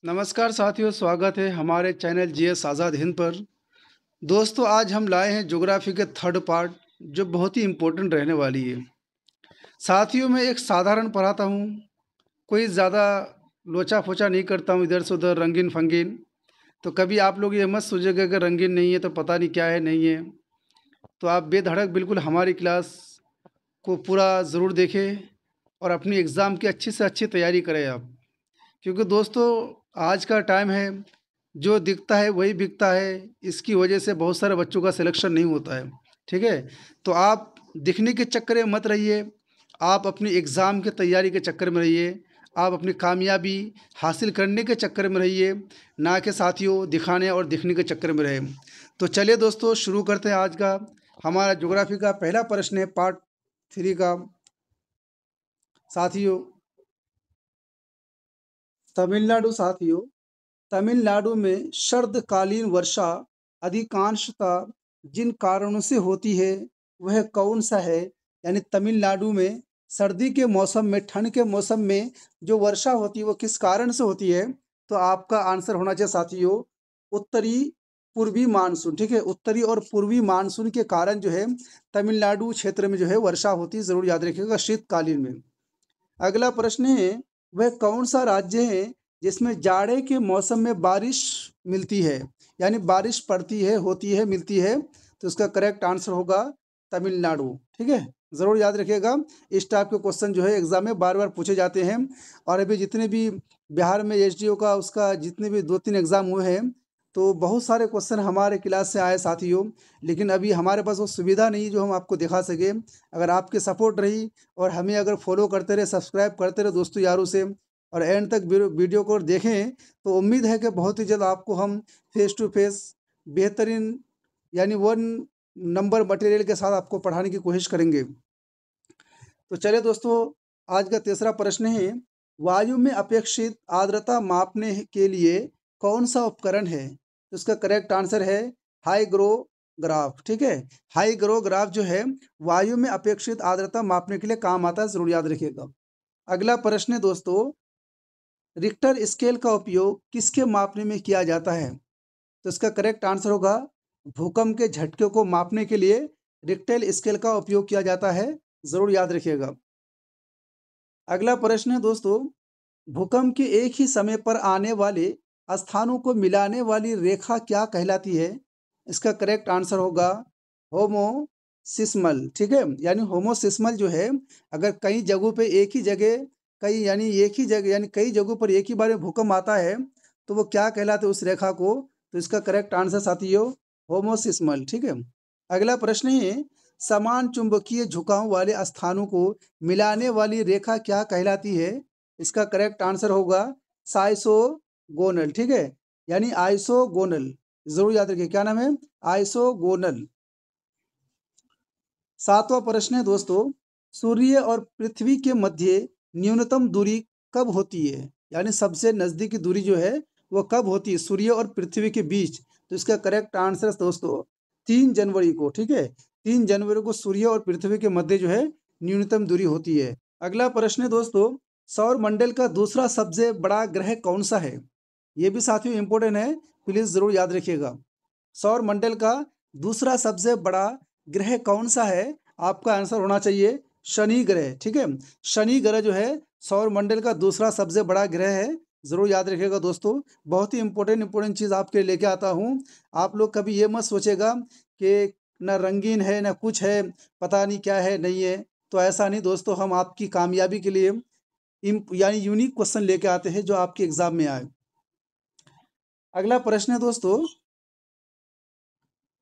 नमस्कार साथियों, स्वागत है हमारे चैनल जीएस आज़ाद हिंद पर। दोस्तों, आज हम लाए हैं ज्योग्राफी के थर्ड पार्ट, जो बहुत ही इम्पोर्टेंट रहने वाली है। साथियों, मैं एक साधारण पढ़ाता हूँ, कोई ज़्यादा लोचा फोचा नहीं करता हूँ इधर से उधर रंगीन फंगीन। तो कभी आप लोग ये मत सोचिएगा कि रंगीन नहीं है तो पता नहीं क्या है नहीं है। तो आप बेधड़क बिल्कुल हमारी क्लास को पूरा ज़रूर देखें और अपनी एग्ज़ाम की अच्छी से अच्छी तैयारी करें आप। क्योंकि दोस्तों, आज का टाइम है, जो दिखता है वही बिकता है। इसकी वजह से बहुत सारे बच्चों का सिलेक्शन नहीं होता है। ठीक है? तो आप दिखने के चक्कर में मत रहिए, आप अपनी एग्ज़ाम की तैयारी के चक्कर में रहिए, आप अपनी कामयाबी हासिल करने के चक्कर में रहिए, ना कि साथियों दिखाने और दिखने के चक्कर में रहें। तो चलिए दोस्तों, शुरू करते हैं आज का हमारा ज्योग्राफी का पहला प्रश्न है पार्ट 3 का। साथियों, साथियों, तमिलनाडु में शरदकालीन वर्षा अधिकांशतः जिन कारणों से होती है वह कौन सा है? यानी तमिलनाडु में सर्दी के मौसम में, ठंड के मौसम में जो वर्षा होती है वो किस कारण से होती है? तो आपका आंसर होना चाहिए साथियों, उत्तरी पूर्वी मानसून। ठीक है, उत्तरी और पूर्वी मानसून के कारण जो है तमिलनाडु क्षेत्र में जो है वर्षा होती है, जरूर याद रखिएगा शीतकालीन में। अगला प्रश्न है, वह कौन सा राज्य है जिसमें जाड़े के मौसम में बारिश मिलती है? यानी बारिश पड़ती है, होती है, मिलती है। तो इसका करेक्ट आंसर होगा तमिलनाडु। ठीक है, ज़रूर याद रखिएगा। इस टाइप के क्वेश्चन जो है एग्जाम में बार बार पूछे जाते हैं। और अभी जितने भी बिहार में एसडीओ का उसका जितने भी 2-3 एग्जाम हुए हैं, तो बहुत सारे क्वेश्चन हमारे क्लास से आए साथियों। लेकिन अभी हमारे पास वो सुविधा नहीं जो हम आपको दिखा सके। अगर आपकी सपोर्ट रही और हमें अगर फॉलो करते रहे, सब्सक्राइब करते रहे दोस्तों यारों से, और एंड तक वीडियो को देखें, तो उम्मीद है कि बहुत ही जल्द आपको हम फेस टू फेस बेहतरीन यानी 1 नंबर मटेरियल के साथ आपको पढ़ाने की कोशिश करेंगे। तो चलिए दोस्तों, आज का तीसरा प्रश्न है, वायु में अपेक्षित आर्द्रता मापने के लिए कौन सा उपकरण है? तो इसका करेक्ट आंसर है हाईग्रोग्राफ। ठीक है, हाईग्रोग्राफ जो है वायु में अपेक्षित आर्द्रता मापने के लिए काम आता है, जरूर याद रखिएगा। अगला प्रश्न है दोस्तों, रिक्टर स्केल का उपयोग किसके मापने में किया जाता है? तो इसका करेक्ट आंसर होगा भूकंप के झटके को मापने के लिए रिक्टर स्केल का उपयोग किया जाता है, जरूर याद रखिएगा। अगला प्रश्न है दोस्तों, भूकंप के एक ही समय पर आने वाले स्थानों को मिलाने वाली रेखा क्या कहलाती है? इसका करेक्ट आंसर होगा होमोसिस्मल। ठीक है, यानी होमोसिस्मल जो है, अगर कई जगहों पे एक ही जगह कई यानी एक ही जगह यानी कई जगहों पर एक ही बार में भूकंप आता है, तो वो क्या कहलाते है उस रेखा को? तो इसका करेक्ट आंसर साथियों होमोसिस्मल। ठीक है, अगला प्रश्न है, समान चुंबकीय झुकाव वाले स्थानों को मिलाने वाली रेखा क्या कहलाती है? इसका करेक्ट आंसर होगा साइसोगोनल। ठीक है, यानी आइसोगोनल, जरूर याद रखिए क्या नाम है, आइसोगोनल। सातवां प्रश्न है दोस्तों, सूर्य और पृथ्वी के मध्य न्यूनतम दूरी कब होती है? यानी सबसे नजदीकी दूरी जो है वो कब होती है सूर्य और पृथ्वी के बीच? तो इसका करेक्ट आंसर दोस्तों 3 जनवरी को। ठीक है, 3 जनवरी को सूर्य और पृथ्वी के मध्य जो है न्यूनतम दूरी होती है। अगला प्रश्न है दोस्तों, सौर मंडल का दूसरा सबसे बड़ा ग्रह कौन सा है? ये भी साथियों इंपॉर्टेंट है, प्लीज जरूर याद रखिएगा। सौर मंडल का दूसरा सबसे बड़ा ग्रह कौन सा है? आपका आंसर होना चाहिए शनि ग्रह। ठीक है, शनि ग्रह जो है सौर मंडल का दूसरा सबसे बड़ा ग्रह है, जरूर याद रखिएगा दोस्तों। बहुत ही इंपॉर्टेंट चीज आपके लिए लेके आता हूँ। आप लोग कभी ये मत सोचेगा कि न रंगीन है न कुछ है, पता नहीं क्या है नहीं है। तो ऐसा नहीं दोस्तों, हम आपकी कामयाबी के लिए यानी यूनिक क्वेश्चन लेके आते हैं जो आपके एग्जाम में आए। अगला प्रश्न है दोस्तों,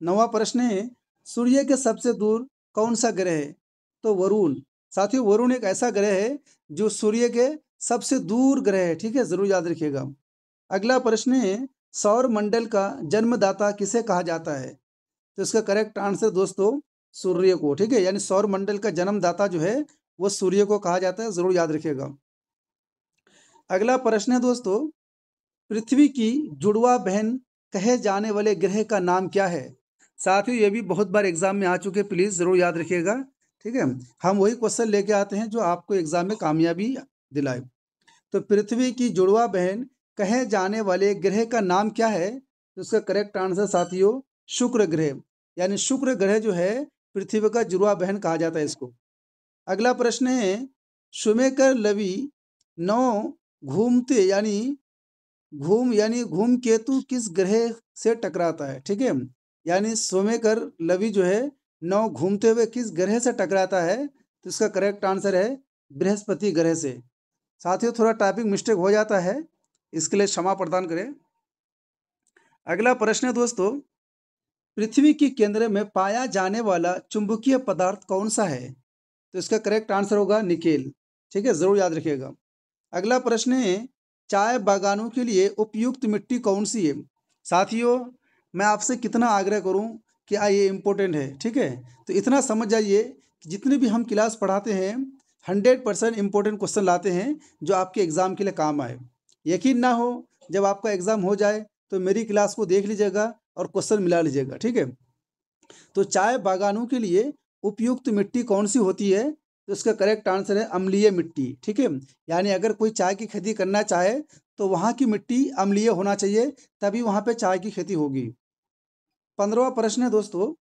9वां प्रश्न है, सूर्य के सबसे दूर कौन सा ग्रह है? तो वरुण। साथियों, वरुण एक ऐसा ग्रह है जो सूर्य के सबसे दूर ग्रह है। ठीक है, जरूर याद रखिएगा। अगला प्रश्न है, सौर मंडल का जन्मदाता किसे कहा जाता है? तो इसका करेक्ट आंसर दोस्तों सूर्य को। ठीक है, यानी सौर मंडल का जन्मदाता जो है वो सूर्य को कहा जाता है, जरूर याद रखिएगा। अगला प्रश्न है दोस्तों, पृथ्वी की जुड़वा बहन कहे जाने वाले ग्रह का नाम क्या है? साथियों, ये भी बहुत बार एग्जाम में आ चुके, प्लीज जरूर याद रखिएगा। ठीक है, हम वही क्वेश्चन लेके आते हैं जो आपको एग्जाम में कामयाबी दिलाए। तो पृथ्वी की जुड़वा बहन कहे जाने वाले ग्रह का नाम क्या है? तो इसका करेक्ट आंसर साथियों शुक्र ग्रह, यानी शुक्र ग्रह जो है पृथ्वी का जुड़वा बहन कहा जाता है इसको। अगला प्रश्न है, शुमेकर लवी नौ घूमते यानी घूम केतु किस ग्रह से टकराता है? ठीक है, यानी सोमेकर लवी जो है नौ घूमते हुए किस ग्रह से टकराता है? तो इसका करेक्ट आंसर है बृहस्पति ग्रह से। साथियों थोड़ा टाइपिंग मिस्टेक हो जाता है, इसके लिए क्षमा प्रदान करें। अगला प्रश्न है दोस्तों, पृथ्वी के केंद्र में पाया जाने वाला चुंबकीय पदार्थ कौन सा है? तो इसका करेक्ट आंसर होगा निकेल। ठीक है, जरूर याद रखिएगा। अगला प्रश्न है, चाय बागानों के लिए उपयुक्त मिट्टी कौन सी है? साथियों मैं आपसे कितना आग्रह करूं कि ये इम्पोर्टेंट है। ठीक है, तो इतना समझ जाइए कि जितने भी हम क्लास पढ़ाते हैं 100% इम्पोर्टेंट क्वेश्चन लाते हैं जो आपके एग्ज़ाम के लिए काम आए। यकीन ना हो, जब आपका एग्ज़ाम हो जाए तो मेरी क्लास को देख लीजिएगा और क्वेश्चन मिला लीजिएगा। ठीक है, तो चाय बागानों के लिए उपयुक्त मिट्टी कौन सी होती है? तो इसका करेक्ट आंसर है अम्लीय मिट्टी। ठीक है, यानी अगर कोई चाय की खेती करना चाहे तो वहाँ की मिट्टी अम्लीय होना चाहिए, तभी वहाँ पे चाय की खेती होगी। 15वां प्रश्न है दोस्तों,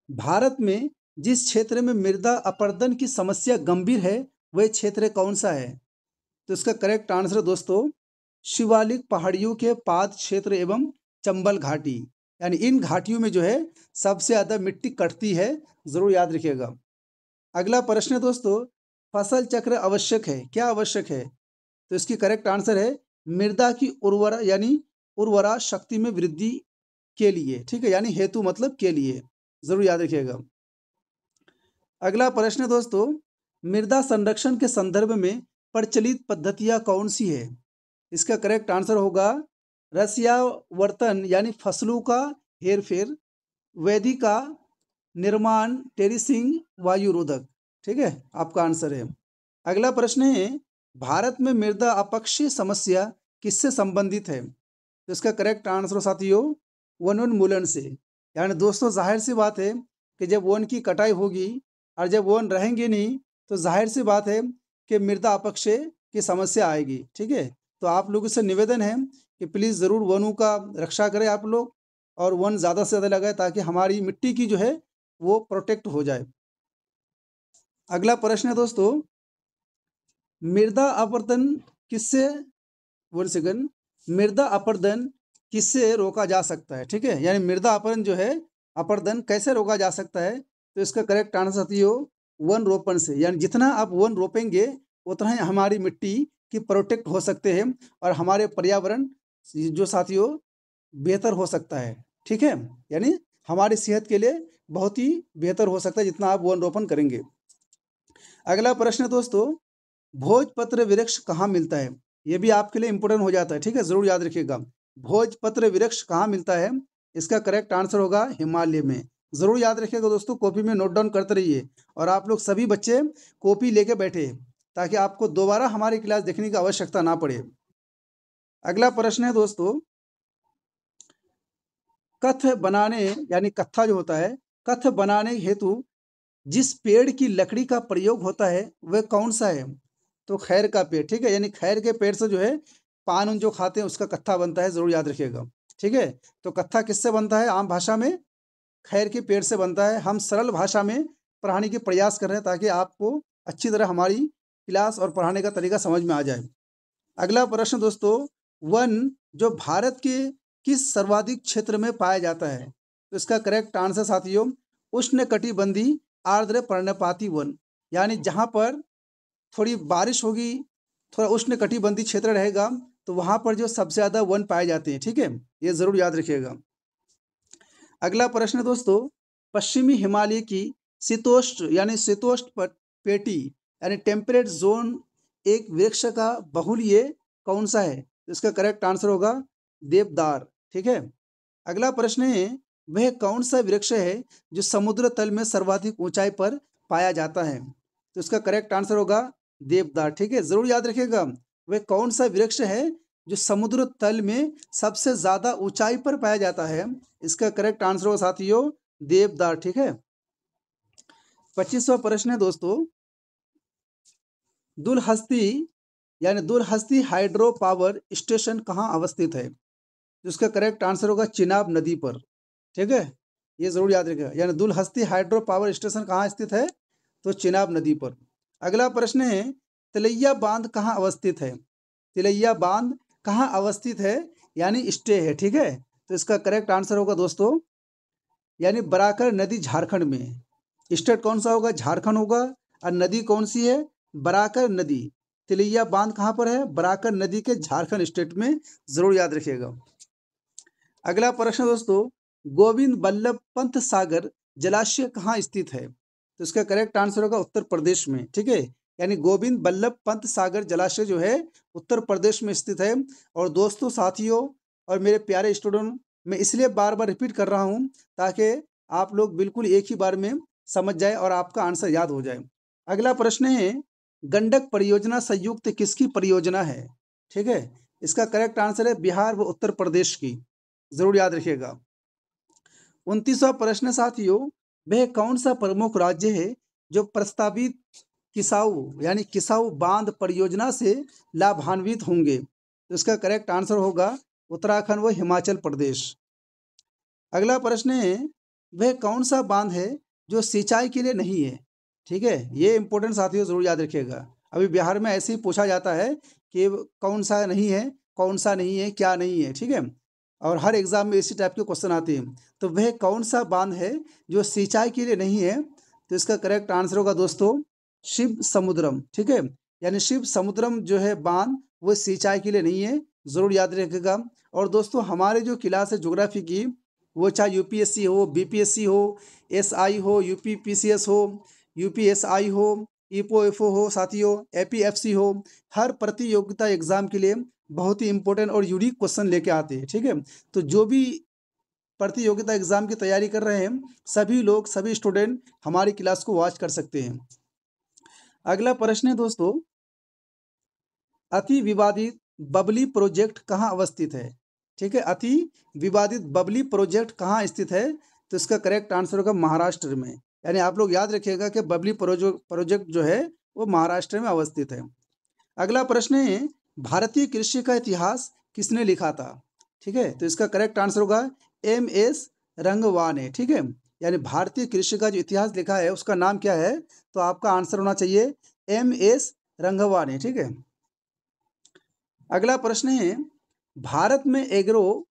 भारत में जिस क्षेत्र में मृदा अपरदन की समस्या गंभीर है वह क्षेत्र कौन सा है? तो इसका करेक्ट आंसर दोस्तों शिवालिक पहाड़ियों के पाद क्षेत्र एवं चंबल घाटी, यानी इन घाटियों में जो है सबसे ज़्यादा मिट्टी कटती है, ज़रूर याद रखिएगा। अगला प्रश्न है दोस्तों, फसल चक्र आवश्यक है, क्या आवश्यक है? तो इसकी करेक्ट आंसर है मृदा की उर्वरा शक्ति में वृद्धि के लिए। ठीक है, यानी हेतु मतलब के लिए, जरूर याद रखिएगा। अगला प्रश्न है दोस्तों, मृदा संरक्षण के संदर्भ में प्रचलित पद्धतियां कौन सी है? इसका करेक्ट आंसर होगा रस्यावर्तन, यानी फसलों का हेरफेर, वेदिका निर्माण, टेरिसिंग, वायुरोधक। ठीक है, आपका आंसर है। अगला प्रश्न है, भारत में मृदा अपक्षय समस्या किससे संबंधित है? तो इसका करेक्ट आंसर साथियों वनोन्मूलन से। यानी दोस्तों जाहिर सी बात है कि जब वन की कटाई होगी और जब वन रहेंगे नहीं तो जाहिर सी बात है कि मृदा अपक्षय की समस्या आएगी। ठीक है, तो आप लोगों से निवेदन है कि प्लीज़ ज़रूर वनों का रक्षा करें आप लोग, और वन ज़्यादा से ज़्यादा लगाए ताकि हमारी मिट्टी की जो है वो प्रोटेक्ट हो जाए। अगला प्रश्न है दोस्तों, मृदा अपरदन किससे वन सेकंड मृदा अपरदन किससे रोका जा सकता है? ठीक है, यानी मृदा अपरदन जो है अपरदन कैसे रोका जा सकता है? तो इसका करेक्ट आंसर साथियों वन रोपण से, यानी जितना आप वन रोपेंगे उतना ही हमारी मिट्टी की प्रोटेक्ट हो सकते हैं और हमारे पर्यावरण जो साथियों बेहतर हो सकता है। ठीक है, यानी हमारी सेहत के लिए बहुत ही बेहतर हो सकता है जितना आप वन रोपण करेंगे। अगला प्रश्न है दोस्तों, भोजपत्र वृक्ष कहाँ मिलता है? ये भी आपके लिए इंपॉर्टेंट हो जाता है। ठीक है, जरूर याद रखिएगा। भोजपत्र वृक्ष कहाँ मिलता है? इसका करेक्ट आंसर होगा हिमालय में। जरूर याद रखिएगा दोस्तों, कॉपी में नोट डाउन करते रहिए और आप लोग सभी बच्चे कॉपी लेके बैठे ताकि आपको दोबारा हमारी क्लास देखने की आवश्यकता ना पड़े। अगला प्रश्न है दोस्तों, कथ बनाने यानी कत्था जो होता है, कथ बनाने हेतु जिस पेड़ की लकड़ी का प्रयोग होता है वह कौन सा है? तो खैर का पेड़। ठीक है, यानी खैर के पेड़ से जो है पान उन जो खाते हैं उसका कत्था बनता है, जरूर याद रखिएगा। ठीक है, तो कत्था किससे बनता है? आम भाषा में खैर के पेड़ से बनता है। हम सरल भाषा में पढ़ाने के प्रयास कर रहे हैं ताकि आपको अच्छी तरह हमारी क्लास और पढ़ाने का तरीका समझ में आ जाए। अगला प्रश्न दोस्तों, वन जो भारत के किस सर्वाधिक क्षेत्र में पाया जाता है? तो इसका करेक्ट आंसर साथियों उष्णकटिबंधीय आर्द्र पर्णपाती वन, यानी जहाँ पर थोड़ी बारिश होगी, थोड़ा उष्णकटिबंधीय क्षेत्र रहेगा तो वहाँ पर जो सबसे ज़्यादा वन पाए जाते हैं। ठीक है, ये ज़रूर याद रखिएगा। अगला प्रश्न है दोस्तों, पश्चिमी हिमालय की शीतोष्ण पेटी यानी टेम्परेट जोन एक वृक्ष का बहुल्य कौन सा है? तो इसका करेक्ट आंसर होगा देवदार। ठीक है, अगला प्रश्न है, वह कौन सा वृक्ष है जो समुद्र तल में सर्वाधिक ऊंचाई पर पाया जाता है? तो इसका करेक्ट आंसर होगा देवदार। ठीक है, जरूर याद रखिएगा, वह कौन सा वृक्ष है जो समुद्र तल में सबसे ज्यादा ऊंचाई पर पाया जाता है? इसका करेक्ट आंसर होगा साथियों देवदार। ठीक है, 25वां प्रश्न है दोस्तों, दुलहस्ती यानी दुलहस्ती हाइड्रो पावर स्टेशन कहाँ अवस्थित है? जिसका करेक्ट आंसर होगा चिनाब नदी पर। ठीक है, ये जरूर याद रखिएगा। यानी दुलहस्ती हाइड्रो पावर स्टेशन कहाँ स्थित है? तो चिनाब नदी पर। अगला प्रश्न है, तिलैया बांध कहाँ अवस्थित है? तिलैया बांध कहाँ अवस्थित है यानी स्टे है। ठीक है, तो इसका करेक्ट आंसर होगा दोस्तों यानी बराकर नदी झारखंड में। स्टेट कौन सा होगा? झारखंड होगा। और नदी कौन सी है? बराकर नदी। तिलैया बांध कहाँ पर है? बराकर नदी के झारखंड स्टेट में, जरूर याद रखिएगा। अगला प्रश्न दोस्तों, गोविंद बल्लभ पंत सागर जलाशय कहाँ स्थित है? तो इसका करेक्ट आंसर होगा उत्तर प्रदेश में। ठीक है, यानी गोविंद बल्लभ पंत सागर जलाशय जो है उत्तर प्रदेश में स्थित है। और दोस्तों, साथियों और मेरे प्यारे स्टूडेंट, मैं इसलिए बार बार रिपीट कर रहा हूँ ताकि आप लोग बिल्कुल एक ही बार में समझ जाए और आपका आंसर याद हो जाए। अगला प्रश्न है, गंडक परियोजना संयुक्त किसकी परियोजना है? ठीक है, इसका करेक्ट आंसर है बिहार व उत्तर प्रदेश की, जरूर याद रखिएगा। 29वां प्रश्न साथियों, वह कौन सा प्रमुख राज्य है जो प्रस्तावित किसाऊ यानी किसाऊ बांध परियोजना से लाभान्वित होंगे? तो इसका करेक्ट आंसर होगा उत्तराखंड व हिमाचल प्रदेश। अगला प्रश्न है, वह कौन सा बांध है जो सिंचाई के लिए नहीं है? ठीक है, ये इंपॉर्टेंट साथियों जरूर याद रखिएगा। अभी बिहार में ऐसे ही पूछा जाता है कि कौन सा नहीं है, कौन सा नहीं है, क्या नहीं है। ठीक है, और हर एग्जाम में इसी टाइप के क्वेश्चन आते हैं। तो वह कौन सा बांध है जो सिंचाई के लिए नहीं है? तो इसका करेक्ट आंसर होगा दोस्तों शिव समुद्रम। ठीक है, यानी शिव समुद्रम जो है बांध, वो सिंचाई के लिए नहीं है, जरूर याद रखिएगा। और दोस्तों, हमारे जो क्लास है ज्योग्राफी की, वो चाहे यूपीएससी हो, बीपीएससी हो, एसआई हो, यूपीपीसीएस हो, यूपीएसआई हो, ईपीओएफओ हो साथियों, एपीएफसी हो, हर प्रतियोगिता एग्जाम के लिए बहुत ही इंपॉर्टेंट और यूनिक क्वेश्चन लेके आते हैं। ठीक है, तो जो भी प्रतियोगिता एग्जाम की तैयारी कर रहे हैं, सभी लोग, सभी स्टूडेंट हमारी क्लास को वॉच कर सकते हैं। अगला प्रश्न है दोस्तों, अति विवादित बबली प्रोजेक्ट कहाँ अवस्थित है? ठीक है, अति विवादित बबली प्रोजेक्ट कहाँ स्थित है? तो इसका करेक्ट आंसर होगा महाराष्ट्र में। यानी आप लोग याद रखिएगा कि बबली प्रोजेक्ट जो है वो महाराष्ट्र में अवस्थित है। अगला प्रश्न है, भारतीय कृषि का इतिहास किसने लिखा था? ठीक है, तो इसका करेक्ट आंसर होगा एम.एस. रंगवा ने। ठीक है, यानी भारतीय कृषि का जो इतिहास लिखा है उसका नाम क्या है? तो आपका आंसर होना चाहिए एम.एस. रंगवा ने। ठीक है, अगला प्रश्न है, भारत में एग्रो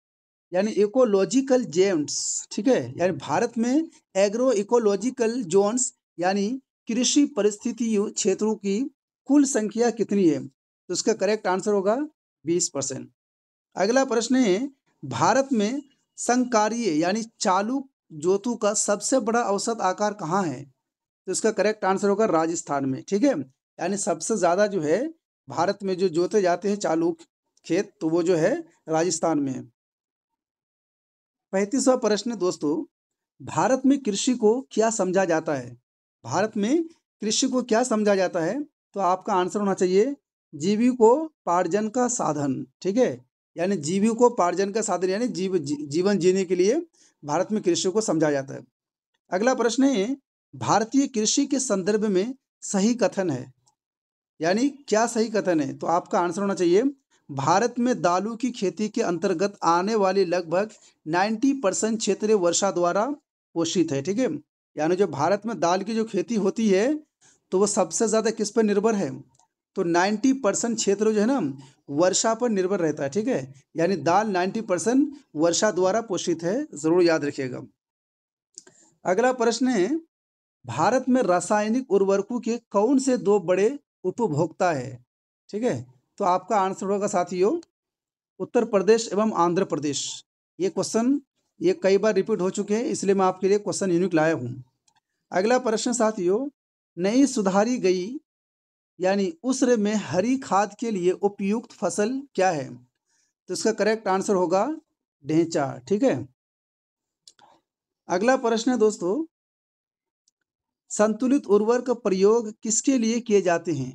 यानी इकोलॉजिकल जोन्स, ठीक है, यानी भारत में एग्रो इकोलॉजिकल जोन्स यानी कृषि परिस्थिति क्षेत्रों की कुल संख्या कितनी है? तो इसका करेक्ट आंसर होगा 20%। अगला प्रश्न है, भारत में संकारीय यानी चालू जोतों का सबसे बड़ा औसत आकार कहाँ है? तो इसका करेक्ट आंसर होगा राजस्थान में। ठीक है, यानी सबसे ज़्यादा जो है भारत में जो जोते जाते हैं चालू खेत, तो वो जो है राजस्थान में है। 35वां प्रश्न दोस्तों, भारत में कृषि को क्या समझा जाता है? भारत में कृषि को क्या समझा जाता है? तो आपका आंसर होना चाहिए जीविकोपार्जन का साधन। ठीक है, यानी जीविकोपार्जन का साधन यानी जीवन जीने के लिए भारत में कृषि को समझा जाता है। अगला प्रश्न है, भारतीय कृषि के संदर्भ में सही कथन है, यानी क्या सही कथन है? तो आपका आंसर होना चाहिए भारत में दालों की खेती के अंतर्गत आने वाली लगभग 90% क्षेत्र वर्षा द्वारा पोषित है। ठीक है, यानी जो भारत में दाल की जो खेती होती है तो वो सबसे ज़्यादा किस पर निर्भर है? तो 90% क्षेत्र जो है ना वर्षा पर निर्भर रहता है। ठीक है, यानी दाल 90% वर्षा द्वारा पोषित है, ज़रूर याद रखिएगा। अगला प्रश्न है, भारत में रासायनिक उर्वरकों के कौन से दो बड़े उपभोक्ता है? ठीक है, तो आपका आंसर होगा साथियों उत्तर प्रदेश एवं आंध्र प्रदेश। ये क्वेश्चन ये कई बार रिपीट हो चुके हैं, इसलिए मैं आपके लिए क्वेश्चन यूनिक लाया हूँ। अगला प्रश्न साथियों, नई सुधारी गई यानी उस्र में हरी खाद के लिए उपयुक्त फसल क्या है? तो इसका करेक्ट आंसर होगा ढेंचा। ठीक है, अगला प्रश्न है दोस्तों, संतुलित उर्वरक का प्रयोग किसके लिए किए जाते हैं?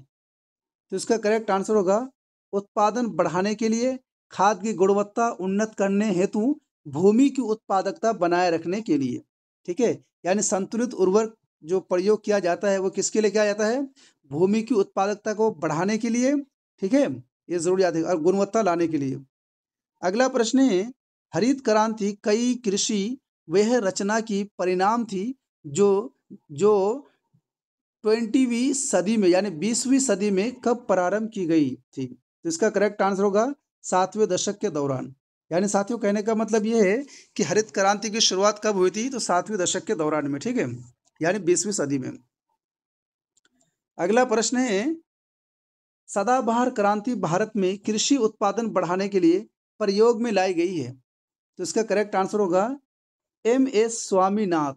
तो इसका करेक्ट आंसर होगा उत्पादन बढ़ाने के लिए, खाद की गुणवत्ता उन्नत करने हेतु, भूमि की उत्पादकता बनाए रखने के लिए। ठीक है, यानी संतुलित उर्वरक जो प्रयोग किया जाता है वो किसके लिए किया जाता है? भूमि की उत्पादकता को बढ़ाने के लिए ठीक है, ये जरूर याद है, और गुणवत्ता लाने के लिए। अगला प्रश्न है, हरित क्रांति कई कृषि वह रचना की परिणाम थी जो जो 20वीं सदी में यानी 20वीं सदी में कब प्रारंभ की गई थी? तो इसका करेक्ट आंसर होगा 7वें दशक के दौरान। यानी साथियों, कहने का मतलब ये है कि हरित क्रांति की शुरुआत कब हुई थी? तो 7वें दशक के दौरान में, ठीक है, यानी 20वीं सदी में। अगला प्रश्न है, सदाबहार क्रांति भारत में कृषि उत्पादन बढ़ाने के लिए प्रयोग में लाई गई है। तो इसका करेक्ट आंसर होगा एम.एस. स्वामीनाथ।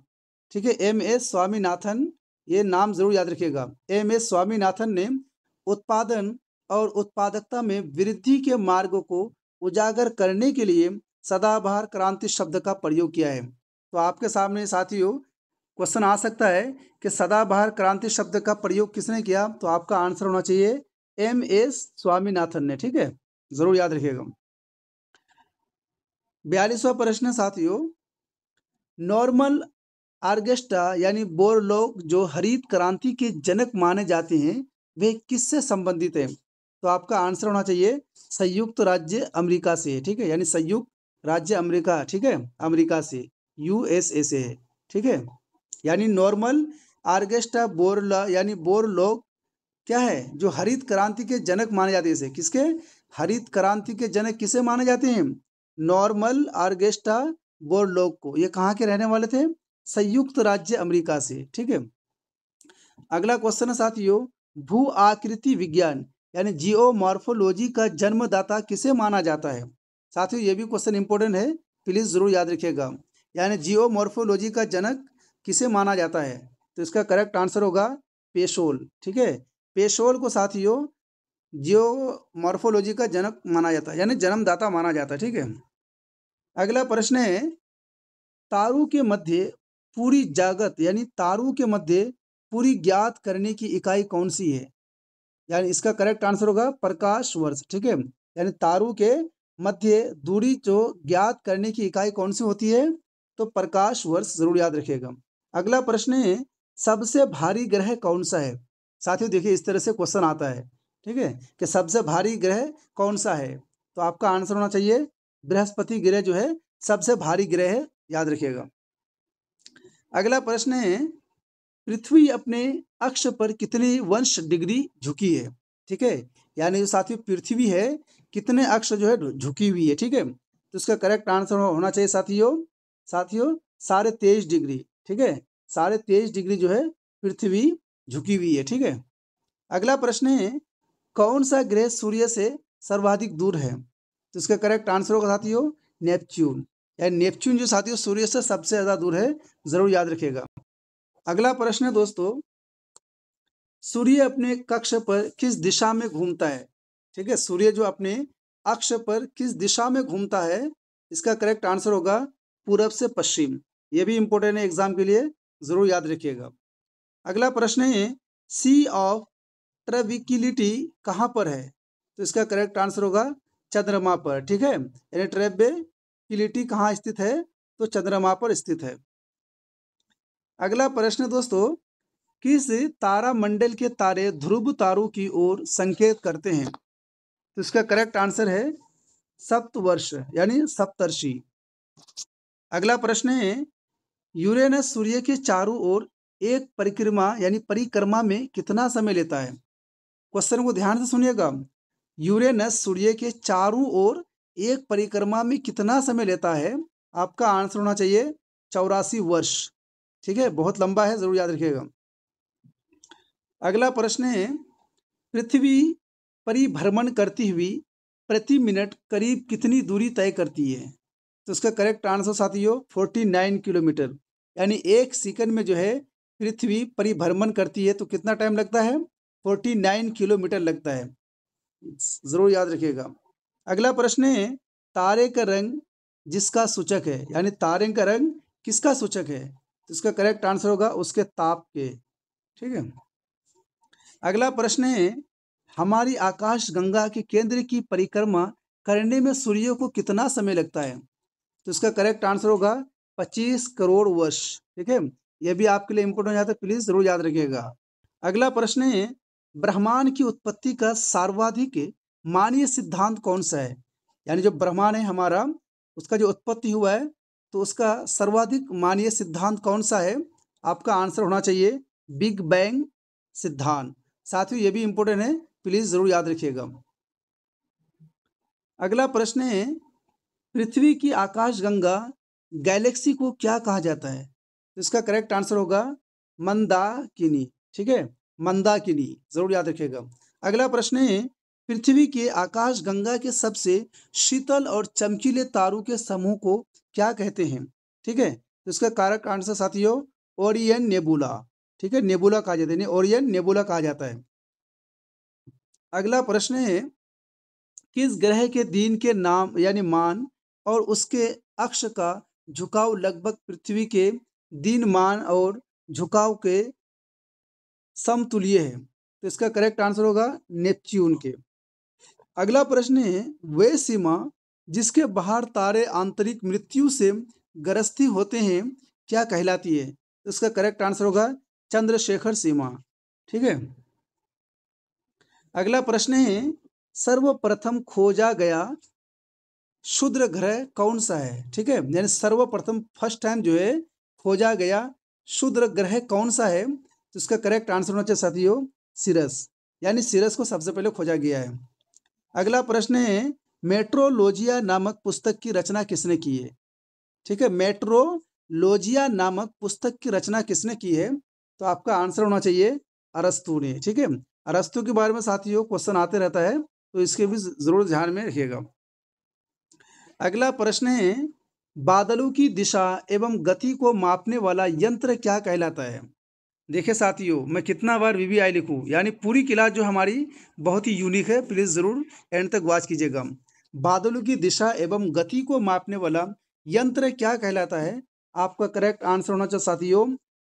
ठीक है, एम.एस. स्वामीनाथन, ये नाम जरूर याद रखिएगा। एम.एस. स्वामीनाथन ने उत्पादन और उत्पादकता में वृद्धि के मार्गों को उजागर करने के लिए सदाबहार क्रांति शब्द का प्रयोग किया है। तो आपके सामने साथियों क्वेश्चन आ सकता है कि सदाबहार क्रांति शब्द का प्रयोग किसने किया? तो आपका आंसर होना चाहिए एम.एस. स्वामीनाथन ने। ठीक है, जरूर याद रखिएगा। 42वां प्रश्न साथियों, नॉर्मल आर्गेस्टा यानी बोरलॉग जो हरित क्रांति के जनक माने जाते हैं, वे किससे संबंधित हैं? तो आपका आंसर होना चाहिए संयुक्त राज्य अमेरिका से। ठीक है, यानी संयुक्त राज्य अमेरिका, ठीक है, अमेरिका से, यूएसए से है। ठीक है, यानी नॉर्मल आर्गेस्टा बोरला यानी बोरलॉग क्या है? जो हरित क्रांति के जनक माने जाते हैं। इसे किसके? हरित क्रांति के जनक किसे माने जाते हैं? नॉर्मल आर्गेस्टा बोरलॉग को। ये कहाँ के रहने वाले थे? संयुक्त राज्य अमेरिका से। ठीक है, अगला क्वेश्चन है साथियों, भू आकृति विज्ञान यानी जियोमॉर्फोलॉजी का जन्मदाता किसे माना जाता है? साथियों ये भी क्वेश्चन इंपॉर्टेंट है, प्लीज जरूर याद रखिएगा। यानी जियोमॉर्फोलॉजी का जनक किसे माना जाता है? तो इसका करेक्ट आंसर होगा पेशोल। ठीक है, पेशोल को साथियों जियोमॉर्फोलॉजी का जनक माना जाता है, यानी जन्मदाता माना जाता है। ठीक है, अगला प्रश्न है, तारों के मध्य पूरी जागत यानी तारों के मध्य पूरी ज्ञात करने की इकाई कौन सी है? यानी इसका करेक्ट आंसर होगा प्रकाश वर्ष। ठीक है, यानी तारों के मध्य दूरी जो ज्ञात करने की इकाई कौन सी होती है? तो प्रकाश वर्ष, जरूर याद रखिएगा। अगला प्रश्न है, सबसे भारी ग्रह कौन सा है? साथियों देखिए इस तरह से क्वेश्चन आता है, ठीक है, कि सबसे भारी ग्रह कौन सा है? तो आपका आंसर होना चाहिए बृहस्पति ग्रह जो है सबसे भारी ग्रह है, याद रखिएगा। अगला प्रश्न है, पृथ्वी अपने अक्ष पर कितनी वंश डिग्री झुकी है? ठीक है, यानी जो साथियों पृथ्वी है कितने अक्ष जो है झुकी हुई है? ठीक है, तो इसका करेक्ट आंसर होना चाहिए साथियों साथियों 23.5 डिग्री। ठीक है, 23.5 डिग्री जो है पृथ्वी झुकी हुई है। ठीक है, अगला प्रश्न है, कौन सा ग्रह सूर्य से सर्वाधिक दूर है? तो इसका करेक्ट आंसर होगा साथियों नेपच्यून। यानी नेपच्यून जो साथियों सूर्य से सबसे ज्यादा दूर है, जरूर याद रखिएगा। अगला प्रश्न है दोस्तों, सूर्य अपने कक्ष पर किस दिशा में घूमता है? ठीक है, सूर्य जो अपने अक्ष पर किस दिशा में घूमता है? इसका करेक्ट आंसर होगा पूरब से पश्चिम। ये भी इंपॉर्टेंट है एग्जाम के लिए, जरूर याद रखिएगा। अगला प्रश्न है, सी ऑफ ट्रेविकिलिटी कहाँ पर है? तो इसका करेक्ट आंसर होगा चंद्रमा पर। ठीक है, यानी ट्रेविकिलिटी कहाँ स्थित है? तो चंद्रमा पर स्थित है। अगला प्रश्न दोस्तों, किस तारामंडल के तारे ध्रुव तारों की ओर संकेत करते हैं? तो इसका करेक्ट आंसर है सप्तवर्ष यानी सप्तर्षि। अगला प्रश्न है, यूरेनस सूर्य के चारों ओर एक परिक्रमा यानी परिक्रमा में कितना समय लेता है? क्वेश्चन को ध्यान से सुनिएगा। यूरेनस सूर्य के चारों ओर एक परिक्रमा में कितना समय लेता है? आपका आंसर होना चाहिए 84 वर्ष। ठीक है, बहुत लंबा है, जरूर याद रखिएगा। अगला प्रश्न है, पृथ्वी परिभ्रमण करती हुई प्रति मिनट करीब कितनी दूरी तय करती है? तो इसका करेक्ट आंसर साथियों 49 किलोमीटर। यानी एक सेकंड में जो है पृथ्वी परिभ्रमण करती है, तो कितना टाइम लगता है? 49 किलोमीटर लगता है, जरूर याद रखिएगा। अगला प्रश्न है, तारे का रंग जिसका सूचक है, यानी तारे का रंग किसका सूचक है? तो इसका करेक्ट आंसर होगा उसके ताप के। ठीक है, अगला प्रश्न है, हमारी आकाश गंगा के केंद्र की परिक्रमा करने में सूर्य को कितना समय लगता है? तो इसका करेक्ट आंसर होगा 25 करोड़ वर्ष। ठीक है, यह भी आपके लिए इंपोर्टेंट हो जाता है, प्लीज जरूर याद रखिएगा। अगला प्रश्न है, ब्रह्मांड की उत्पत्ति का सर्वाधिक मानवीय सिद्धांत कौन सा है? यानी जो ब्रह्मांड है हमारा, उसका जो उत्पत्ति हुआ है, तो उसका सर्वाधिक मानवीय सिद्धांत कौन सा है? आपका आंसर होना चाहिए बिग बैंग सिद्धांत। साथियों ये भी इंपॉर्टेंट है, प्लीज जरूर याद रखिएगा। अगला प्रश्न है, पृथ्वी की आकाशगंगा गैलेक्सी को क्या कहा जाता है? तो इसका करेक्ट आंसर होगा मंदाकिनी। ठीक है, मंदाकिनी जरूर याद रखिएगा। अगला प्रश्न है, पृथ्वी के आकाशगंगा के सबसे शीतल और चमकीले तारों के समूह को क्या कहते हैं? ठीक है, तो इसका करेक्ट आंसर साथियों ओरियन नेबुला। ठीक है, नेबुला कहा जाता है, ओरियन नेबुला कहा जाता है। अगला प्रश्न है, किस ग्रह के दिन के नाम यानी मान और उसके अक्ष का झुकाव लगभग पृथ्वी के दिन मान और झुकाव के समतुल्य है? तो इसका करेक्ट आंसर होगा नेपच्यून के। अगला प्रश्न है, वे सीमा जिसके बाहर तारे आंतरिक मृत्यु से ग्रस्ती होते हैं क्या कहलाती है? तो इसका करेक्ट आंसर होगा चंद्रशेखर सीमा। ठीक है, अगला प्रश्न है, सर्वप्रथम खोजा गया क्षुद्र ग्रह कौन सा है? ठीक है, यानी सर्वप्रथम फर्स्ट टाइम जो है खोजा गया क्षुद्र ग्रह कौन सा है? तो इसका करेक्ट आंसर होना चाहिए साथियों सिरस, यानी सिरस को सबसे पहले खोजा गया है। अगला प्रश्न है, मेट्रोलॉजिया नामक पुस्तक की रचना किसने की है? ठीक है, मेट्रोलॉजिया नामक पुस्तक की रचना किसने की है? तो आपका आंसर होना चाहिए अरस्तु ने। ठीक है, अरस्तु के बारे में साथियों क्वेश्चन आते रहता है, तो इसके भी जरूर ध्यान में रखिएगा। अगला प्रश्न है, बादलों की दिशा एवं गति को मापने वाला यंत्र क्या कहलाता है? देखिए साथियों, मैं कितना बार वीवीआई लिखूं, यानी पूरी क्लास जो हमारी बहुत ही यूनिक है, प्लीज जरूर एंड तक वॉच कीजिएगा। बादलों की दिशा एवं गति को मापने वाला यंत्र क्या कहलाता है? आपका करेक्ट आंसर होना चाहिए साथियों,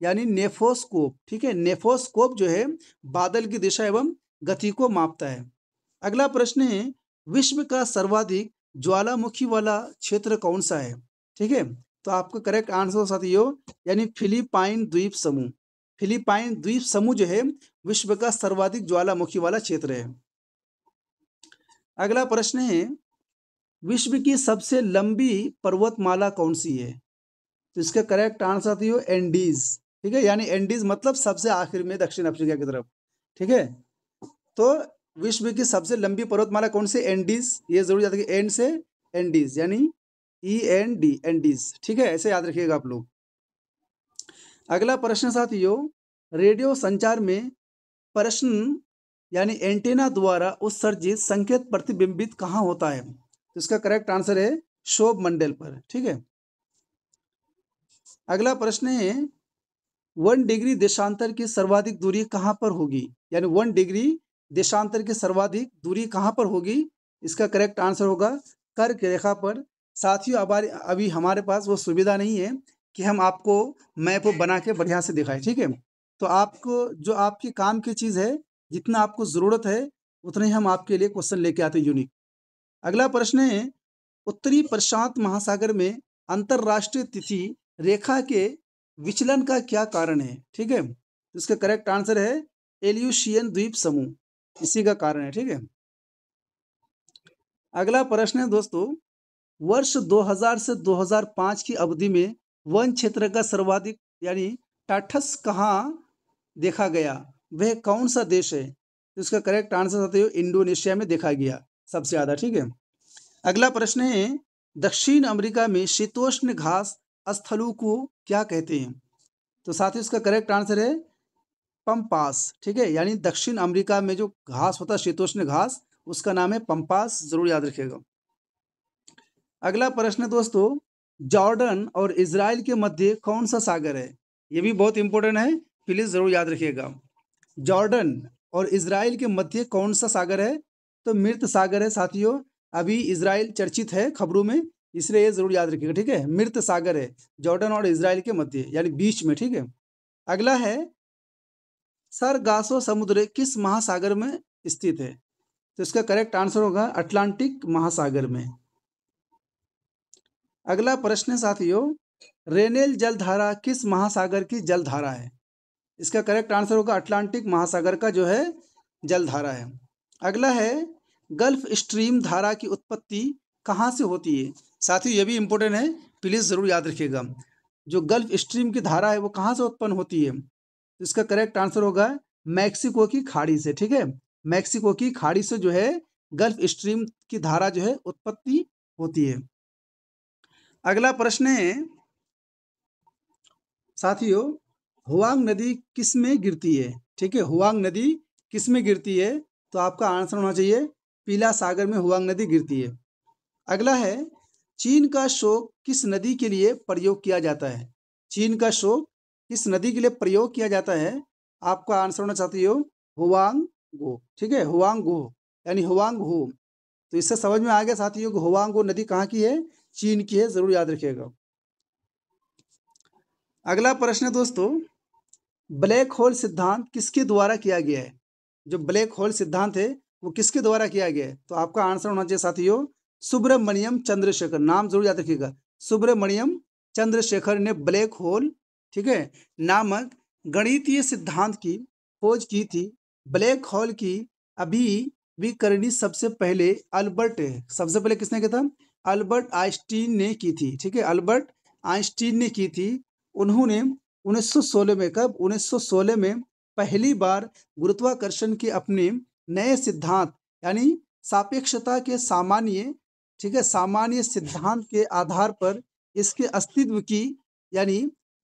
यानी नेफोस्कोप। ठीक है, नेफोस्कोप जो है बादल की दिशा एवं गति को मापता है। अगला प्रश्न है, विश्व का सर्वाधिक ज्वालामुखी वाला क्षेत्र कौन सा है? ठीक है, तो आपका करेक्ट आंसर साथियों यानी फिलिपाइन द्वीप समूह। फिलिपाइन द्वीप समूह जो है विश्व का सर्वाधिक ज्वालामुखी वाला क्षेत्र है। अगला प्रश्न है, विश्व की सबसे लंबी पर्वतमाला कौन सी है? तो इसका करेक्ट आंसर साथियों एंडीज। ठीक है, यानी एंडीज मतलब सबसे आखिर में दक्षिण अफ्रीका की तरफ। ठीक है, तो विश्व की सबसे लंबी पर्वतमाला कौन सी? एंडीज। ये जरूर याद रखिए, एंड से एंडीज यानी END एंडीज। ठीक है, ऐसे याद रखिएगा आप लोग। अगला प्रश्न साथियों, रेडियो संचार में प्रश्न यानी एंटेना द्वारा उत्सर्जित संकेत प्रतिबिंबित कहाँ होता है? तो इसका करेक्ट आंसर है शोभ मंडल पर। ठीक है, अगला प्रश्न है, 1 डिग्री देशांतर की सर्वाधिक दूरी कहाँ पर होगी? यानी 1 डिग्री देशांतर की सर्वाधिक दूरी कहाँ पर होगी? इसका करेक्ट आंसर होगा कर्क रेखा पर। साथियों अभी हमारे पास वो सुविधा नहीं है कि हम आपको मैप बना के बढ़िया से दिखाएं। ठीक है, तो आपको जो आपके काम की चीज़ है, जितना आपको ज़रूरत है उतना ही हम आपके लिए क्वेश्चन लेके आते हैं यूनिक। अगला प्रश्न है, उत्तरी प्रशांत महासागर में अंतरराष्ट्रीय तिथि रेखा के विचलन का क्या कारण है? ठीक है, तो इसका करेक्ट आंसर है एल्यूशियन द्वीप समूह, इसी का कारण है। ठीक है, अगला प्रश्न है दोस्तों, वर्ष 2000 से 2005 की अवधि में वन क्षेत्र का सर्वाधिक यानी टाठस कहाँ देखा गया? वह कौन सा देश है? तो इसका करेक्ट आंसर साथियों इंडोनेशिया में देखा गया सबसे ज़्यादा। ठीक है, अगला प्रश्न है, दक्षिण अमेरिका में शीतोष्ण घास स्थलों को क्या कहते हैं? तो साथियों इसका करेक्ट आंसर है पंपास। ठीक है, यानी दक्षिण अमेरिका में जो घास होता है शीतोष्ण घास, उसका नाम है पंपास, जरूर याद रखिएगा। अगला प्रश्न दोस्तों, जॉर्डन और इजराइल के मध्य कौन सा सागर है? ये भी बहुत इंपॉर्टेंट है, प्लीज जरूर याद रखिएगा। जॉर्डन और इजराइल के मध्य कौन सा सागर है? तो मृत सागर है साथियों। अभी इजराइल चर्चित है खबरों में, इसलिए ये जरूर याद रखिएगा। ठीक है, मृत सागर है जॉर्डन और इजराइल के मध्य यानी बीच में। ठीक है, अगला है, सरगासो समुद्र किस महासागर में स्थित है? तो इसका करेक्ट आंसर होगा अटलांटिक महासागर में। अगला प्रश्न है साथियों, रेनेल जलधारा किस महासागर की जलधारा है? इसका करेक्ट आंसर होगा अटलांटिक महासागर का जो है जलधारा है। अगला है गल्फ स्ट्रीम धारा की उत्पत्ति कहाँ से होती है? साथियों ये भी इम्पोर्टेंट है, प्लीज़ ज़रूर याद रखिएगा। जो गल्फ स्ट्रीम की धारा है वो कहाँ से उत्पन्न होती है? तो इसका करेक्ट आंसर होगा मैक्सिको की खाड़ी से, ठीक है? मैक्सिको की खाड़ी से जो है गल्फ स्ट्रीम की धारा जो है उत्पत्ति होती है। अगला प्रश्न है साथियों, हुआंग नदी किस में गिरती है? ठीक है, हुआंग नदी किस में गिरती है? तो आपका आंसर होना चाहिए पीला सागर में हुआंग नदी गिरती है। अगला है चीन का शोक किस नदी के लिए प्रयोग किया जाता है? चीन का शोक किस नदी के लिए प्रयोग किया जाता है? आपका आंसर होना चाहती हो हुआंग गो, ठीक है, हुआंग गो यानी हुआंग हो। तो इससे समझ में आ गया साथियों कि हुआंग गो नदी कहाँ की है? चीन की है, जरूर याद रखिएगा। अगला प्रश्न है दोस्तों, ब्लैक होल सिद्धांत किसके द्वारा किया गया है? जो ब्लैक होल सिद्धांत है वो किसके द्वारा किया गया है? तो आपका आंसर होना चाहिए साथियों सुब्रमण्यम चंद्रशेखर, नाम जरूर याद रखिएगा। सुब्रमण्यम चंद्रशेखर ने ब्लैक होल, ठीक है, नामक गणितीय सिद्धांत की खोज की थी। ब्लैक होल की अभी विकरणी सबसे पहले सबसे पहले किसने किया था? अल्बर्ट आइंस्टीन ने की थी, ठीक है, अल्बर्ट आइंस्टीन ने की थी। उन्होंने 1916 में, कब? 1916 में पहली बार गुरुत्वाकर्षण के अपने नए सिद्धांत यानी सापेक्षता के सामान्य, ठीक है, सामान्य सिद्धांत के आधार पर इसके अस्तित्व की यानी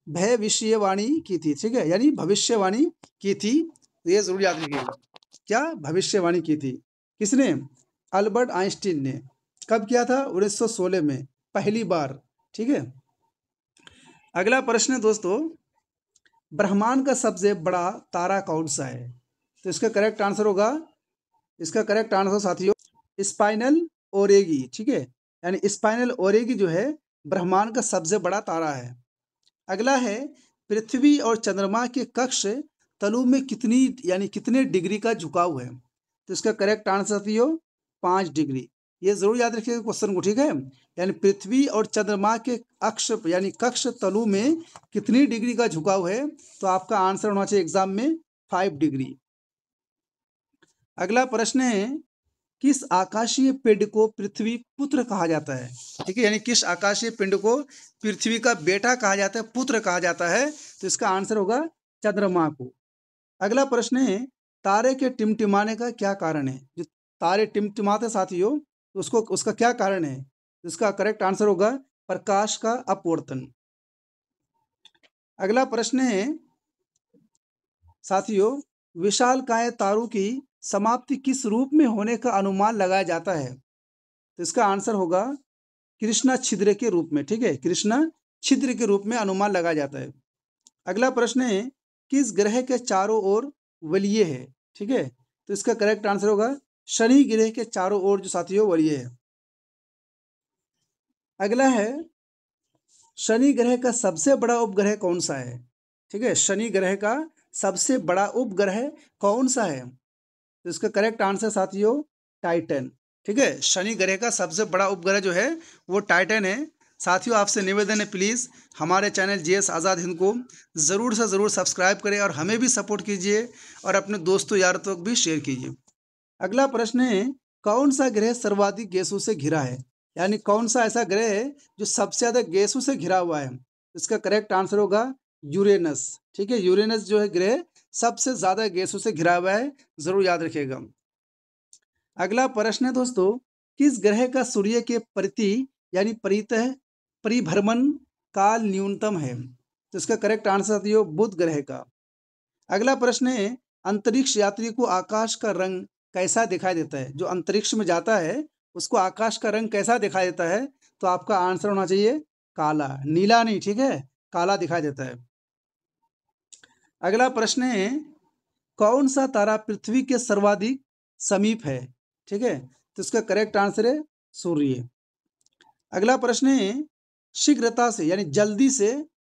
भविष्यवाणी की थी, ठीक है, यानी भविष्यवाणी की थी। तो ये जरूर याद रखिएगा, क्या भविष्यवाणी की थी? किसने? अल्बर्ट आइंस्टीन ने। कब किया था? 1916 में पहली बार, ठीक है। अगला प्रश्न है दोस्तों, ब्रह्मांड का सबसे बड़ा तारा कौन सा है? तो इसका करेक्ट आंसर होगा, इसका करेक्ट आंसर साथियों स्पाइनल ओरेगी, ठीक है, यानी स्पाइनल ओरेगी जो है ब्रह्मांड का सबसे बड़ा तारा है। अगला है पृथ्वी और चंद्रमा के कक्ष तलु में कितनी यानी कितने डिग्री का झुकाव है? तो इसका करेक्ट आंसर साथियों 5 डिग्री। ये जरूर याद रखिएगा क्वेश्चन को, ठीक है, यानी पृथ्वी और चंद्रमा के अक्ष यानी कक्ष तलु में कितनी डिग्री का झुकाव है? तो आपका आंसर होना चाहिए एग्जाम में 5 डिग्री। अगला प्रश्न है किस आकाशीय पिंड को पृथ्वी पुत्र कहा जाता है? ठीक है, यानी किस आकाशीय पिंड को पृथ्वी का बेटा कहा जाता है, पुत्र कहा जाता है? तो इसका आंसर होगा चंद्रमा को। अगला प्रश्न है तारे के टिमटिमाने का क्या कारण है? जो तारे टिमटिमाते साथियों तो उसको उसका क्या कारण है? तो इसका करेक्ट आंसर होगा प्रकाश का अपवर्तन। अगला प्रश्न है साथियों विशालकाय तारों की समाप्ति किस रूप में होने का अनुमान लगाया जाता है? तो इसका आंसर होगा कृष्णा छिद्र के रूप में, ठीक है, कृष्णा छिद्र के रूप में अनुमान लगाया जाता है। अगला प्रश्न है किस ग्रह के चारों ओर वलय है? ठीक है, तो इसका करेक्ट आंसर होगा शनि ग्रह के चारों ओर जो साथियों वलय है। अगला है शनि ग्रह का सबसे बड़ा उपग्रह कौन सा है? ठीक है, शनि ग्रह का सबसे बड़ा उपग्रह कौन सा है? तो इसका करेक्ट आंसर साथियों टाइटन, ठीक है, शनि ग्रह का सबसे बड़ा उपग्रह जो है वो टाइटन है। साथियों आपसे निवेदन है प्लीज़ हमारे चैनल जीएस आज़ाद हिंद को ज़रूर से ज़रूर सब्सक्राइब करें और हमें भी सपोर्ट कीजिए और अपने दोस्तों यारों तक भी शेयर कीजिए। अगला प्रश्न है कौन सा ग्रह सर्वाधिक गैसों से घिरा है? यानी कौन सा ऐसा ग्रह है जो सबसे ज़्यादा गैसों से घिरा हुआ है? इसका करेक्ट आंसर होगा यूरेनस, ठीक है, यूरेनस जो है ग्रह सबसे ज़्यादा गैसों से घिरा हुआ है, ज़रूर याद रखिएगा। अगला प्रश्न है दोस्तों किस ग्रह का सूर्य के प्रति यानी परितः परिभ्रमण काल न्यूनतम है? तो इसका करेक्ट आंसर साथियों बुध ग्रह का। अगला प्रश्न है अंतरिक्ष यात्री को आकाश का रंग कैसा दिखाई देता है? जो अंतरिक्ष में जाता है उसको आकाश का रंग कैसा दिखाई देता है? तो आपका आंसर होना चाहिए काला, नीला नहीं, ठीक है, काला दिखाई देता है। अगला प्रश्न है कौन सा तारा पृथ्वी के सर्वाधिक समीप है? ठीक है, तो इसका करेक्ट आंसर है सूर्य। अगला प्रश्न है शीघ्रता से यानी जल्दी से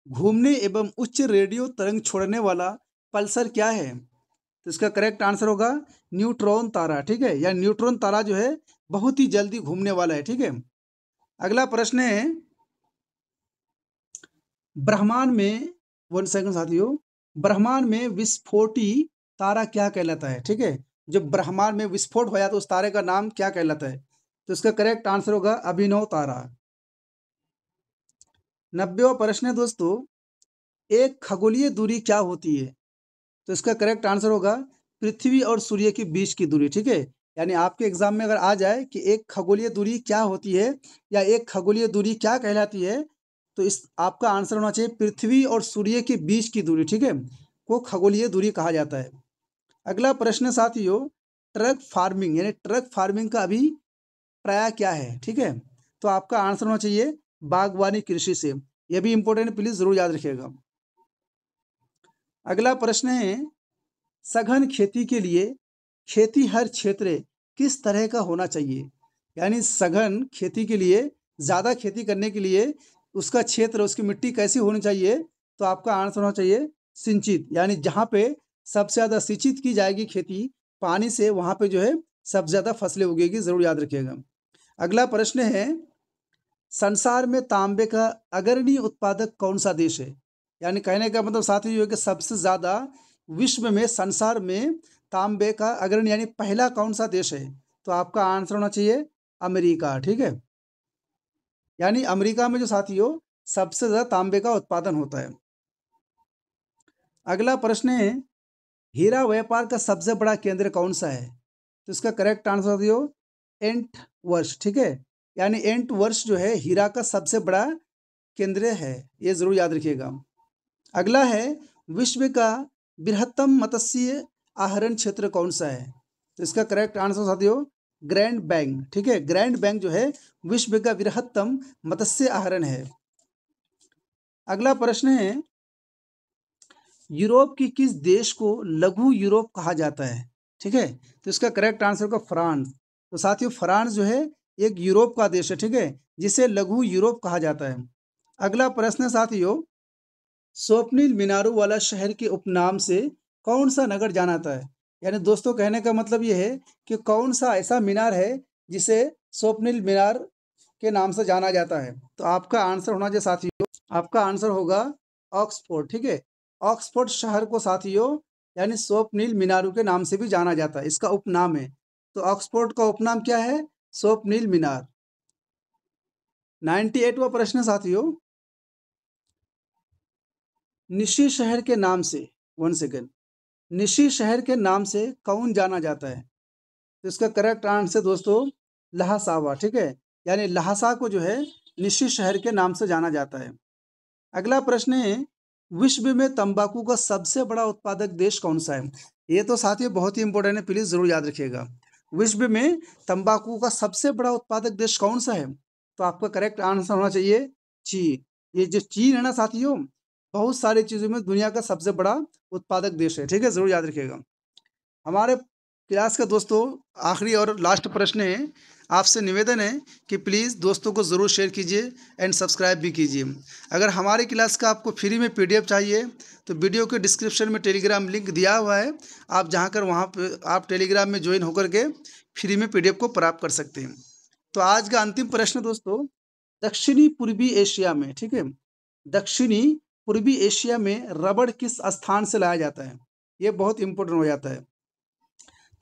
घूमने एवं उच्च रेडियो तरंग छोड़ने वाला पल्सर क्या है? तो इसका करेक्ट आंसर होगा न्यूट्रॉन तारा, ठीक है, या न्यूट्रॉन तारा जो है बहुत ही जल्दी घूमने वाला है, ठीक है। अगला प्रश्न है ब्रह्मांड में, 1 सेकंड साथियों, ब्रह्मांड में विस्फोटी तारा क्या कहलाता है? ठीक है, जब ब्रह्मांड में विस्फोट होया तो उस तारे का नाम क्या कहलाता है? तो इसका करेक्ट आंसर होगा अभिनव तारा। 90वां प्रश्न है दोस्तों, एक खगोलीय दूरी क्या होती है? तो इसका करेक्ट आंसर होगा पृथ्वी और सूर्य के बीच की दूरी, ठीक है। यानी आपके एग्जाम में अगर आ जाए कि एक खगोलीय दूरी क्या होती है या एक खगोलीय दूरी क्या कहलाती है, तो इस आपका आंसर होना चाहिए पृथ्वी और सूर्य के बीच की दूरी, ठीक है, को खगोलीय दूरी कहा जाता है। अगला प्रश्न साथियों, ट्रक फार्मिंग यानी ट्रक फार्मिंग का अभी प्राय क्या है, ठीक है। तो आपका आंसर होना चाहिए बागवानी कृषि से। यह भी इंपॉर्टेंट है, प्लीज जरूर याद रखिएगा। अगला प्रश्न है, सघन खेती के लिए खेती हर क्षेत्र किस तरह का होना चाहिए? यानी सघन खेती के लिए, ज़्यादा खेती करने के लिए उसका क्षेत्र, उसकी मिट्टी कैसी होनी चाहिए? तो आपका आंसर होना चाहिए सिंचित, यानी जहाँ पे सबसे ज़्यादा सिंचित की जाएगी खेती पानी से, वहाँ पे जो है सबसे ज़्यादा फसलें उगेगी, ज़रूर याद रखिएगा। अगला प्रश्न है, संसार में तांबे का अग्रणी उत्पादक कौन सा देश है? यानी कहने का मतलब साथी ये है कि सबसे ज़्यादा विश्व में, संसार में तांबे का अग्रणी यानी पहला कौन सा देश है? तो आपका आंसर होना चाहिए अमेरिका, ठीक है। यानी अमेरिका में जो साथियों सबसे ज़्यादा तांबे का उत्पादन होता है। अगला प्रश्न है, हीरा व्यापार का सबसे बड़ा केंद्र कौन सा है? तो इसका करेक्ट आंसर साथियों एंट वर्ष, ठीक है। यानी एंट वर्ष जो है हीरा का सबसे बड़ा केंद्र है, ये जरूर याद रखिएगा। अगला है, विश्व का बृहत्तम मत्स्य आहरण क्षेत्र कौन सा है? तो इसका करेक्ट आंसर साथियों ग्रैंड बैंक, ठीक है। ग्रैंड बैंक जो है विश्व का बृहत्तम मत्स्य आहरण है। अगला प्रश्न है, यूरोप की किस देश को लघु यूरोप कहा जाता है? ठीक है, तो इसका करेक्ट आंसर होगा फ्रांस। तो साथियों फ्रांस जो है एक यूरोप का देश है, ठीक है, जिसे लघु यूरोप कहा जाता है। अगला प्रश्न है साथियों, स्वप्निल मीनारों वाला शहर के उपनाम से कौन सा नगर जाना जाता है? यानी दोस्तों कहने का मतलब ये है कि कौन सा ऐसा मीनार है जिसे स्वप्निल मीनार के नाम से जाना जाता है? तो आपका आंसर होना चाहिए साथियों, आपका आंसर होगा ऑक्सफोर्ड, ठीक है। ऑक्सफोर्ड शहर को साथियों यानी स्वप्निल मीनारों के नाम से भी जाना जाता है, इसका उपनाम है। तो ऑक्सफोर्ड का उपनाम क्या है? स्वप्निल मीनार। 98वां प्रश्न है साथियों, निशी शहर के नाम से, वन सेकेंड, निशी शहर के नाम से कौन जाना जाता है? तो इसका करेक्ट आंसर दोस्तों लहासावा, ठीक है। यानी लहासा को जो है निशी शहर के नाम से जाना जाता है। अगला प्रश्न है, विश्व में तंबाकू का सबसे बड़ा उत्पादक देश कौन सा है? ये तो साथियों बहुत ही इंपॉर्टेंट है, प्लीज जरूर याद रखिएगा। विश्व में तंबाकू का सबसे बड़ा उत्पादक देश कौन सा है? तो आपका करेक्ट आंसर होना चाहिए चीन। ये जो चीन है ना साथियों, बहुत सारी चीजों में दुनिया का सबसे बड़ा उत्पादक देश है, ठीक है, जरूर याद रखिएगा। हमारे क्लास का दोस्तों आखिरी और लास्ट प्रश्न है, आपसे निवेदन है कि प्लीज़ दोस्तों को ज़रूर शेयर कीजिए एंड सब्सक्राइब भी कीजिए। अगर हमारी क्लास का आपको फ्री में पीडीएफ चाहिए तो वीडियो के डिस्क्रिप्शन में टेलीग्राम लिंक दिया हुआ है, आप जहां कर वहां पे आप टेलीग्राम में ज्वाइन होकर के फ्री में पीडीएफ को प्राप्त कर सकते हैं। तो आज का अंतिम प्रश्न दोस्तों, दक्षिणी पूर्वी एशिया में, ठीक है, दक्षिणी पूर्वी एशिया में रबड़ किस स्थान से लाया जाता है? ये बहुत इंपॉर्टेंट हो जाता है।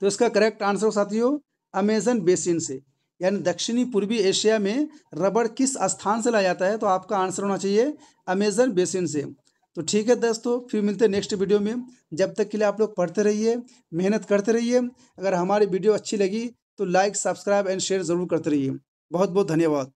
तो इसका करेक्ट आंसर साथियों अमेजन बेसिन से। यानी दक्षिणी पूर्वी एशिया में रबड़ किस स्थान से लाया जाता है? तो आपका आंसर होना चाहिए अमेजन बेसिन से। तो ठीक है दोस्तों, फिर मिलते हैं नेक्स्ट वीडियो में। जब तक के लिए आप लोग पढ़ते रहिए, मेहनत करते रहिए। अगर हमारी वीडियो अच्छी लगी तो लाइक, सब्सक्राइब एंड शेयर ज़रूर करते रहिए। बहुत बहुत धन्यवाद।